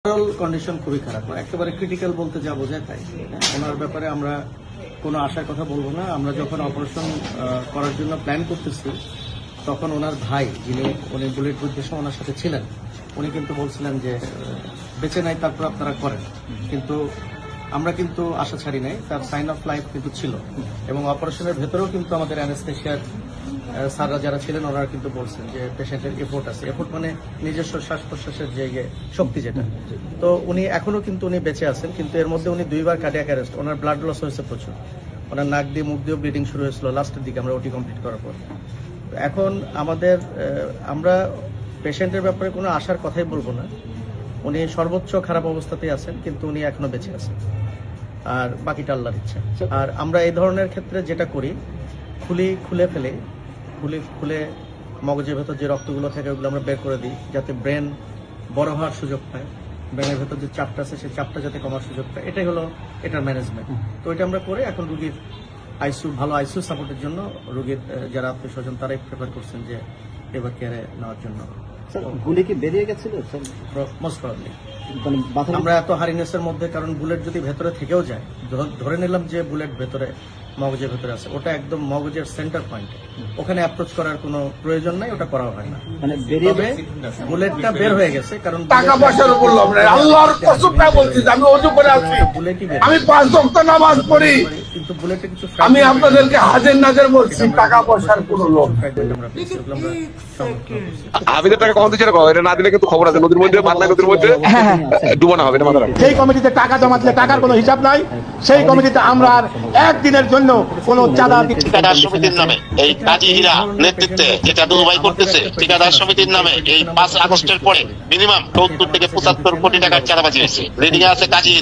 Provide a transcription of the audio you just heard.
Overall condition খুবই খারাপ, একেবারে ক্রিটিক্যাল বলতে যা বোঝায় তাই। ওনার ব্যাপারে আমরা কোনো আশার কথা বলবো না। আমরা যখন অপারেশন করার জন্য প্ল্যান করতেছি তখন ওনার ভাই, উনি বুলেট প্রুফের সময় ওনার সাথে ছিলেন, উনি কিন্তু বলছিলেন যে বেঁচে নাই, তারপর আপনারা করেন। কিন্তু আমরা কিন্তু আশা ছাড়ি নাই, তার সাইন অফ লাইফ কিন্তু ছিল। এবং অপারেশনের ভেতরেও কিন্তু আমাদের অ্যানেস্থেশিয়ার স্যাররা যারা ছিলেন ওনারা কিন্তু বলছেন যে পেশেন্টের এফোর্ট আছে। এফোর্ট মানে নিজস্ব শ্বাস প্রশ্বাসের যে শক্তি যেটা। তো উনি এখনো কিন্তু উনি বেঁচে আছেন, কিন্তু এর মধ্যে উনি 2বার কার্ডিয়াক অ্যারেস্ট, ওনার ব্লাড লস হয়েছে প্রচুর, ওনার নাক দিয়ে মুখ দিয়েও ব্লিডিং শুরু হয়েছিল লাস্টের দিকে আমরা ওটি কমপ্লিট করার পর। এখন আমরা পেশেন্টের ব্যাপারে কোনো আশার কথাই বলবো না। উনি সর্বোচ্চ খারাপ অবস্থাতেই আছেন, কিন্তু উনি এখনো বেঁচে আছেন, আর বাকিটা আল্লাহর ইচ্ছা। আর আমরা এই ধরনের ক্ষেত্রে যেটা করি, খুলে মগজের ভেতর যে রক্তগুলো থাকে ওগুলো আমরা বের করে দিই, যাতে ব্রেন বড় হওয়ার সুযোগ পায়, ব্রেনের ভেতর যে চাপটা আছে সেই চাপটা যাতে কমার সুযোগ পায়, এটাই হলো এটার ম্যানেজমেন্ট। তো এটা আমরা করে এখন রুগীর ভালো আইসিইউ সাপোর্টের জন্য রুগীর যারা আত্মীয় স্বজন তারাই প্রেফার করছেন যে এবার কেয়ারে নেওয়ার জন্য। গুলি কি বেরিয়ে গেছিল? মোস্ট প্রবাবলি আমরা এত হারিনেসের মধ্যে, কারণ বুলেট যদি ভেতরে থেকেও যায়, ধরে নিলাম যে বুলেট ভেতরে মগজের ভেতরে আছে, ওটা একদম মগজের সেন্টার পয়েন্ট, ওখানে অ্যাপ্রোচ করার কোনো প্রয়োজন নাই, ওটা করা হয় না। মানে তবে বুলেটটা বের হয়ে গেছে, কারণ টাকা পয়সার উপর লোভ নেই। আল্লাহর কসমটা বলছি, আমি ওযু করে আছি, বুলেটই আমি 5 ওয়াক্ত নামাজ পড়ি, কিন্তু বুলেটে কিছু আমি আপনাদেরকে হাজির নাজির বলছি, টাকা পয়সার কোনো লোভ নেই। হাফিজের টাকা কখন দিচ্ছে এটা না দিলে কিন্তু খবর আছে, নদীর মধ্যে পাতলা নদীর মধ্যে ডুবানো হবে, এটা মাথা রাখবেন। সেই কমিটিতে টাকা জমা দিলে টাকার কোনো হিসাব নাই, সেই কমিটিতে আমরা আর একদিনের জন্য কোনো চাঁদা ঠিকাদার সমিতির নামে এই কাজী হীরা নেতৃত্বে যেটা দুবাই করতেছে, ঠিকাদার সমিতির নামে এই 5 আগস্টের পরে মিনিমাম 70 থেকে 75 কোটি টাকার চাঁদাবাজি হয়েছে। রিডিং আছে কাজী হীরা।